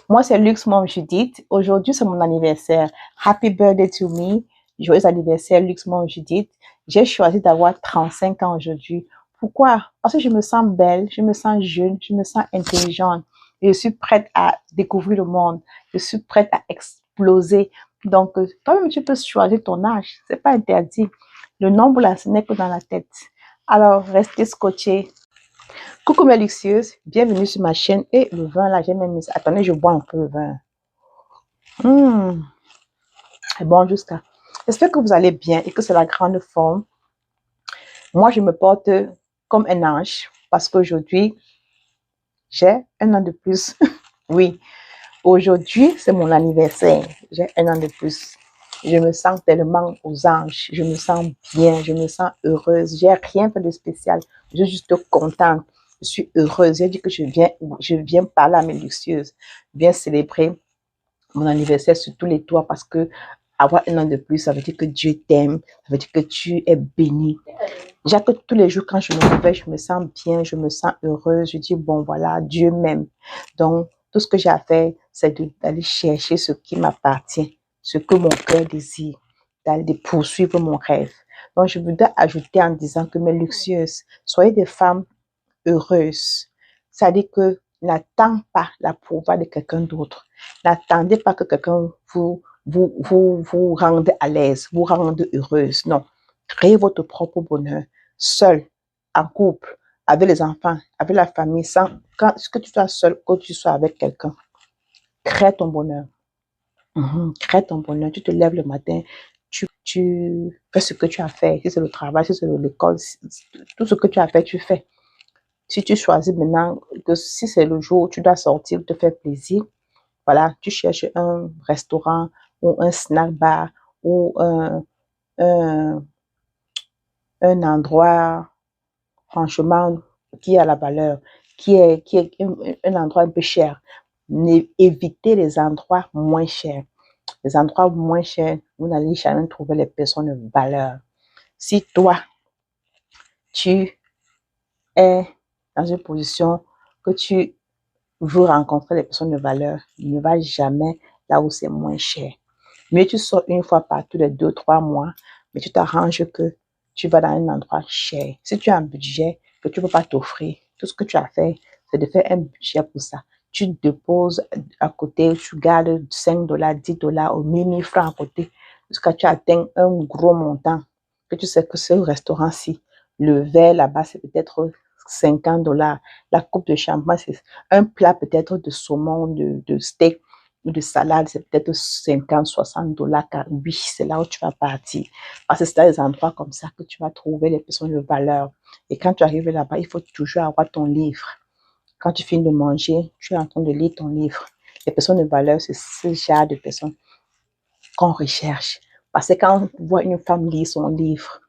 Moi, c'est Luxe Mom Judith. Aujourd'hui, c'est mon anniversaire. Happy birthday to me. Joyeux anniversaire, Luxe Mom Judith. J'ai choisi d'avoir 35 ans aujourd'hui. Pourquoi? Parce que je me sens belle, je me sens jeune, je me sens intelligente. Je suis prête à découvrir le monde. Je suis prête à exploser. Donc, toi-même, tu peux choisir ton âge. C'est pas interdit. Le nombre, là, ce n'est que dans la tête. Alors, restez scotchés. Coucou mes luxueuses, bienvenue sur ma chaîne. Et le vin là, j'ai même mis ça. Attendez, je bois un peu le vin. C'est bon jusqu'à. J'espère que vous allez bien et que c'est la grande forme. Moi, je me porte comme un ange parce qu'aujourd'hui, j'ai un an de plus. Oui, aujourd'hui, c'est mon anniversaire. J'ai un an de plus. Je me sens tellement aux anges. Je me sens bien, je me sens heureuse. J'ai rien fait de spécial. Je suis juste contente. Je suis heureuse. J'ai dit que je viens parler à mes luxueuses, bien célébrer mon anniversaire sur tous les toits parce que avoir un an de plus, ça veut dire que Dieu t'aime, ça veut dire que tu es béni. Déjà que tous les jours, quand je me réveille, je me sens bien, je me sens heureuse. Je dis, bon, voilà, Dieu m'aime. Donc, tout ce que j'ai à faire, c'est d'aller chercher ce qui m'appartient, ce que mon cœur désire, d'aller poursuivre mon rêve. Donc, je voudrais ajouter en disant que mes luxueuses, soyez des femmes heureuses. C'est-à-dire que n'attends pas l'approval de quelqu'un d'autre. N'attendez pas que quelqu'un vous rende à l'aise, vous rende heureuse. Non. Créez votre propre bonheur, seul, en couple, avec les enfants, avec la famille, sans que tu sois seul, que tu sois avec quelqu'un. Crée ton bonheur. Crée ton bonheur. Tu te lèves le matin, tu fais ce que tu as fait. Si c'est le travail, si c'est l'école, tout ce que tu as fait, tu fais. Si tu choisis maintenant que si c'est le jour où tu dois sortir, te faire plaisir, voilà, tu cherches un restaurant ou un snack bar ou un, un endroit, franchement, qui a la valeur, qui est un endroit un peu cher. Évitez les endroits moins chers. Les endroits moins chers, vous n'allez jamais trouver les personnes de valeur. Si toi, tu es dans une position que tu veux rencontrer les personnes de valeur, ne va jamais là où c'est moins cher. Mais tu sors une fois par tous les 2-3 mois, mais tu t'arranges que tu vas dans un endroit cher. Si tu as un budget que tu ne peux pas t'offrir, tout ce que tu as fait, c'est de faire un budget pour ça. Tu déposes à côté, tu gardes 5 dollars, 10 dollars ou 1000 francs à côté jusqu'à tu atteins un gros montant. Que tu sais que ce restaurant-ci, le verre là-bas, c'est peut-être 50 dollars. La coupe de champagne, c'est un plat peut-être de saumon, de steak ou de salade, c'est peut-être 50-60 dollars. Car oui, c'est là où tu vas partir. Parce que c'est dans des endroits comme ça que tu vas trouver les personnes de valeur. Et quand tu arrives là-bas, il faut toujours avoir ton livre. Quand tu finis de manger, tu es en train de lire ton livre. Les personnes de valeur, c'est ce genre de personnes qu'on recherche. Parce que quand on voit une femme lire son livre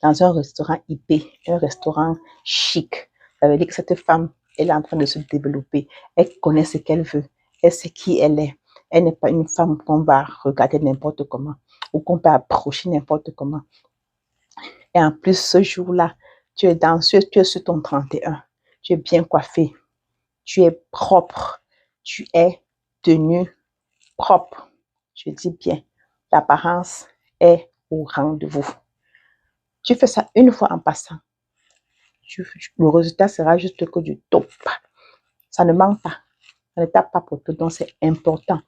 dans un restaurant IP, un restaurant chic, ça veut dire que cette femme, elle est en train de se développer. Elle connaît ce qu'elle veut. Elle sait qui elle est. Elle n'est pas une femme qu'on va regarder n'importe comment ou qu'on peut approcher n'importe comment. Et en plus, ce jour-là, tu es sur ton 31. Tu es bien coiffé. Tu es propre. Tu es tenu propre. Je dis bien, l'apparence est au rendez-vous. Tu fais ça une fois en passant. Le résultat sera juste que du top. Ça ne manque pas. Ça ne tape pas pour tout. Donc, c'est important.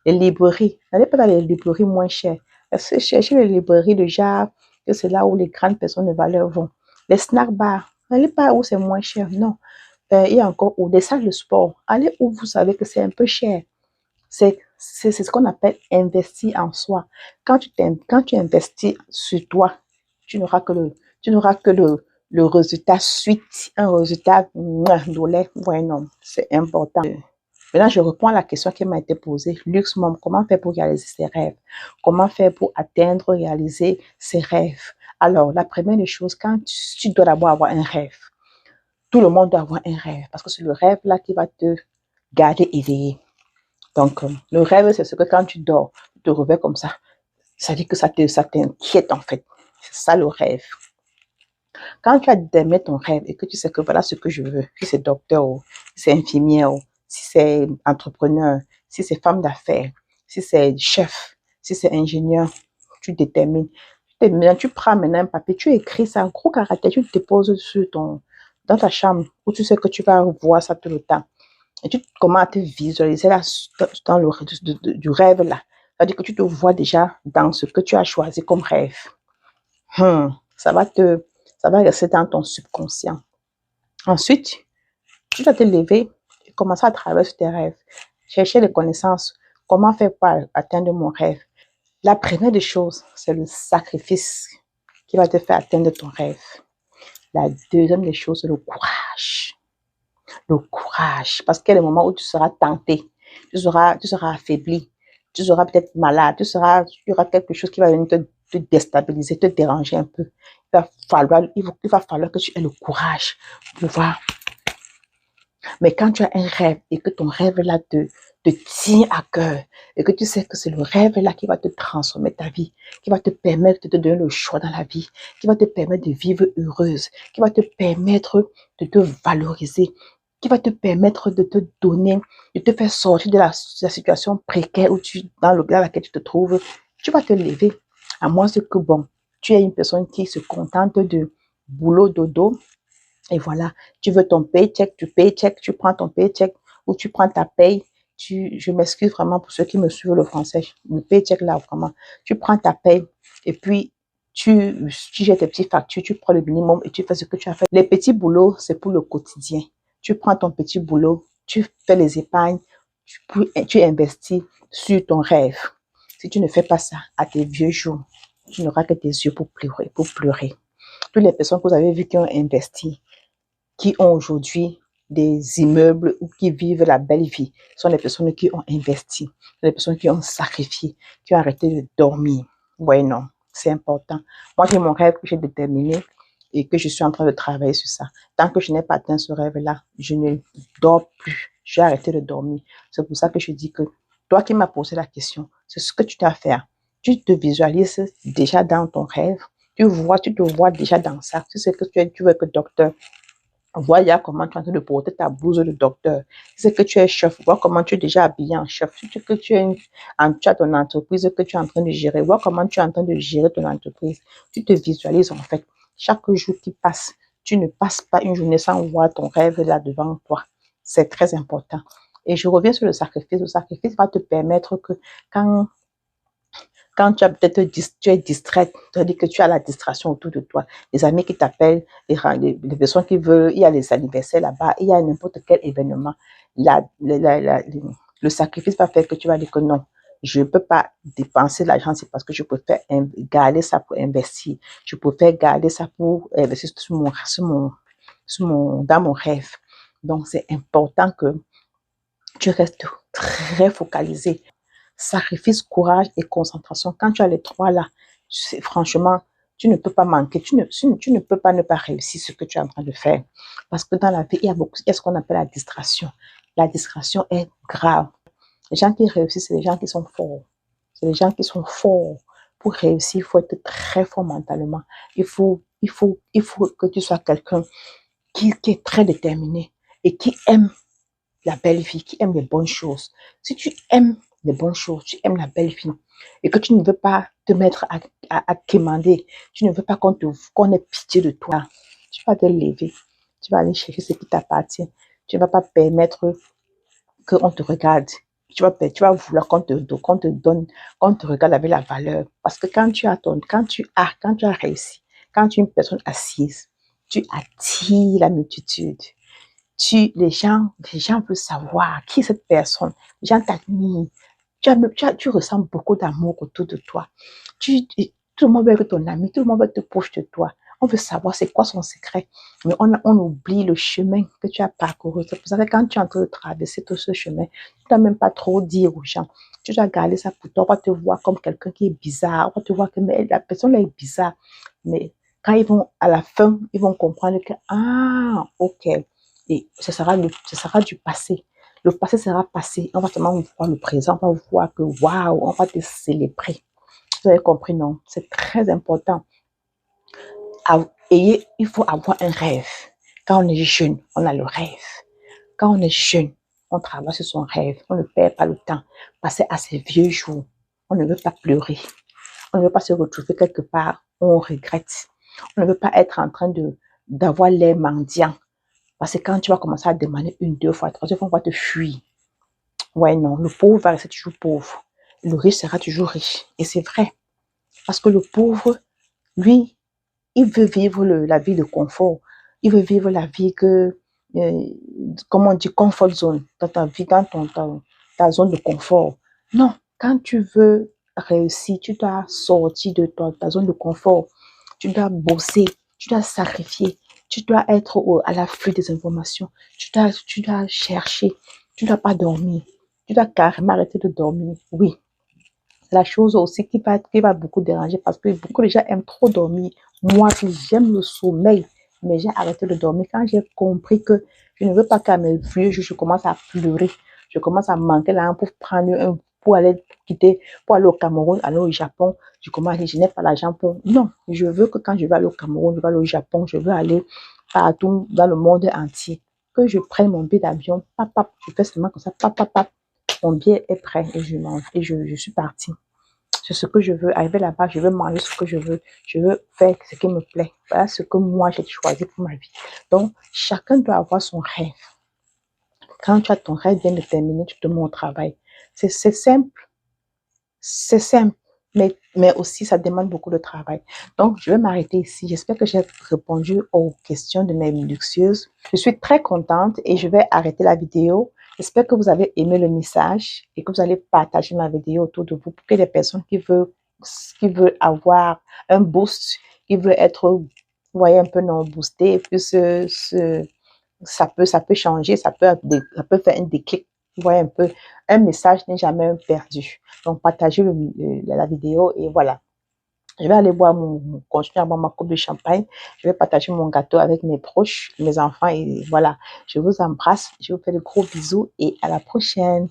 Les librairies, n'allez pas dans les librairies moins chères. Cherchez les librairies de genre, que c'est là où les grandes personnes de valeur vont. Les snack bars, n'allez pas où c'est moins cher. Non. Il y a encore des salles de sport. Allez où vous savez que c'est un peu cher. C'est ce qu'on appelle investir en soi. Quand tu investis sur toi, tu n'auras que le résultat suite, un résultat d'olé. Ouais, non, c'est important. Maintenant, je reprends la question qui m'a été posée. Luxe Mom, comment faire pour réaliser ses rêves? Comment faire pour atteindre, réaliser ses rêves? Alors, la première des choses, quand tu dois d'abord avoir un rêve, tout le monde doit avoir un rêve parce que c'est le rêve là qui va te garder éveillé. Donc, le rêve, c'est ce que quand tu dors, tu te réveilles comme ça dit que ça t'inquiète en fait. C'est ça le rêve. Quand tu as déterminé ton rêve et que tu sais que voilà ce que je veux, si c'est docteur ou si c'est infirmière ou si c'est entrepreneur, si c'est femme d'affaires, si c'est chef, si c'est ingénieur, tu détermines. Tu prends maintenant un papier, tu écris ça en gros caractère, tu te déposes dans ta chambre où tu sais que tu vas voir ça tout le temps. Et tu commences à te visualiser là, dans du rêve là. C'est-à-dire que tu te vois déjà dans ce que tu as choisi comme rêve. Ça va rester dans ton subconscient. Ensuite, tu vas te lever et commencer à travailler sur tes rêves. Chercher les connaissances. Comment faire pour atteindre mon rêve? La première des choses, c'est le sacrifice qui va te faire atteindre ton rêve. La deuxième des choses, c'est le courage. Le courage. Parce qu'il y a des moments où tu seras tenté, tu seras affaibli, tu seras peut-être malade, il y aura quelque chose qui va venir te déstabiliser, te déranger un peu. Il va falloir que tu aies le courage pour pouvoir. Mais quand tu as un rêve et que ton rêve là te tient à cœur et que tu sais que c'est le rêve là qui va te transformer ta vie, qui va te permettre de te donner le choix dans la vie, qui va te permettre de vivre heureuse, qui va te permettre de te valoriser, qui va te permettre de te donner, de te faire sortir de la situation précaire dans laquelle tu te trouves, tu vas te lever. À moins que, bon, tu es une personne qui se contente de boulot, dodo, et voilà, tu veux ton paycheck, tu prends ton paycheck ou tu prends ta paye. Je m'excuse vraiment pour ceux qui me suivent le français, le paycheck là, vraiment. Tu prends ta paye et puis tu jettes tes petites factures, tu prends le minimum et tu fais ce que tu as fait. Les petits boulots, c'est pour le quotidien. Tu prends ton petit boulot, tu fais les épargnes, tu investis sur ton rêve. Si tu ne fais pas ça à tes vieux jours, tu n'auras que tes yeux pour pleurer, pour pleurer. Toutes les personnes que vous avez vues qui ont investi, qui ont aujourd'hui des immeubles ou qui vivent la belle vie, sont les personnes qui ont investi, les personnes qui ont sacrifié, qui ont arrêté de dormir. Oui, non, c'est important. Moi, j'ai mon rêve que j'ai déterminé et que je suis en train de travailler sur ça. Tant que je n'ai pas atteint ce rêve-là, je ne dors plus. J'ai arrêté de dormir. C'est pour ça que je dis que toi qui m'as posé la question, c'est ce que tu dois faire. Tu te visualises déjà dans ton rêve. Tu te vois déjà dans ça. Tu sais que tu veux être docteur. Voilà comment tu es en train de porter ta blouse de docteur. C'est que tu es chef. Vois comment tu es déjà habillé en chef. Que tu as ton entreprise que tu es en train de gérer. Vois comment tu es en train de gérer ton entreprise. Tu te visualises en fait. Chaque jour qui passe, tu ne passes pas une journée sans voir ton rêve là devant toi. C'est très important. Et je reviens sur le sacrifice. Le sacrifice va te permettre que quand tu as peut-être tu es distraite, c'est-à-dire que tu as la distraction autour de toi, les amis qui t'appellent, les personnes qui veulent, il y a les anniversaires là-bas, il y a n'importe quel événement, le sacrifice va faire que tu vas dire que non, je ne peux pas dépenser l'argent, c'est parce que je préfère garder ça pour investir, je préfère garder ça pour investir dans mon rêve. Donc, c'est important que tu restes très focalisé. Sacrifice, courage et concentration. Quand tu as les trois là, franchement, tu ne peux pas manquer, tu ne peux pas ne pas réussir ce que tu es en train de faire. Parce que dans la vie, il y a ce qu'on appelle la distraction. La distraction est grave. Les gens qui réussissent, c'est les gens qui sont forts. C'est les gens qui sont forts. Pour réussir, il faut être très fort mentalement. Il faut que tu sois quelqu'un qui est très déterminé et qui aime la belle vie, qui aime les bonnes choses. Si tu aimes les bonnes choses, tu aimes la belle vie et que tu ne veux pas te mettre à quémander, tu ne veux pas qu'on ait pitié de toi, tu vas te lever, tu vas aller chercher ce qui t'appartient. Tu ne vas pas permettre qu'on te regarde. Tu vas vouloir qu'on te donne, qu'on te regarde avec la valeur. Parce que quand tu as réussi, quand tu es une personne assise, tu attires la multitude. Les gens veulent savoir qui est cette personne. Les gens t'admirent. Tu ressens beaucoup d'amour autour de toi. Tout le monde veut être ton ami, tout le monde veut être proche de toi. On veut savoir c'est quoi son secret. Mais on oublie le chemin que tu as parcouru. C'est pour ça que quand tu es en train de traverser tout ce chemin, tu ne dois même pas trop dire aux gens. Tu dois garder ça pour toi. On va te voir comme quelqu'un qui est bizarre. On va te voir que mais la personne là est bizarre. Mais quand à la fin, ils vont comprendre que, ah, ok. Et ce sera du passé. Le passé sera passé. On va seulement voir le présent. On va voir que, waouh, on va te célébrer. Vous avez compris, non? C'est très important. Il faut avoir un rêve. Quand on est jeune, on a le rêve. Quand on est jeune, On travaille sur son rêve. On ne perd pas le temps. Passer à ses vieux jours. On ne veut pas pleurer. On ne veut pas se retrouver quelque part où on regrette. On ne veut pas être en train d'avoir l'air mendiant. Parce que quand tu vas commencer à demander une, deux fois, troisième fois, on va te fuir. Ouais, non, le pauvre va rester toujours pauvre. Le riche sera toujours riche. Et c'est vrai. Parce que le pauvre, lui, il veut vivre la vie de confort. Il veut vivre la vie comment on dit, comfort zone, dans ta vie, dans ta zone de confort. Non, quand tu veux réussir, tu dois sortir de ta zone de confort. Tu dois bosser, tu dois sacrifier, tu dois être à l'affût des informations. Tu dois chercher, tu ne dois pas dormir. Tu dois carrément arrêter de dormir. Oui, la chose aussi qui va beaucoup déranger parce que beaucoup de gens aiment trop dormir. Moi, j'aime le sommeil, mais j'ai arrêté de dormir quand j'ai compris que je ne veux pas qu'à mes vieux jours, je commence à pleurer. Je commence à manquer là pour aller quitter, pour aller au Cameroun, aller au Japon. Je commence à dire, je n'ai pas l'argent pour. Non, je veux que quand je vais aller au Cameroun, je vais aller au Japon, je veux aller partout dans le monde entier. Que je prenne mon billet d'avion, je fais seulement comme ça, mon billet est prêt et je suis partie. C'est ce que je veux. Arriver là-bas, je veux manger ce que je veux. Je veux faire ce qui me plaît. Voilà ce que moi, j'ai choisi pour ma vie. Donc, chacun doit avoir son rêve. Quand tu as ton rêve bien déterminé, tu te mets au travail. C'est simple. C'est simple. Mais aussi, ça demande beaucoup de travail. Donc, je vais m'arrêter ici. J'espère que j'ai répondu aux questions de mes luxueuses. Je suis très contente et je vais arrêter la vidéo. J'espère que vous avez aimé le message et que vous allez partager ma vidéo autour de vous pour que les personnes qui veulent avoir un boost, qui veulent être, vous voyez, un peu non boosté, et puis ça peut changer, ça peut faire un déclic. Vous voyez un peu, un message n'est jamais perdu. Donc, partagez la vidéo et voilà. Je vais aller continuer à boire ma coupe de champagne. Je vais partager mon gâteau avec mes proches, mes enfants et voilà. Je vous embrasse, je vous fais de gros bisous et à la prochaine.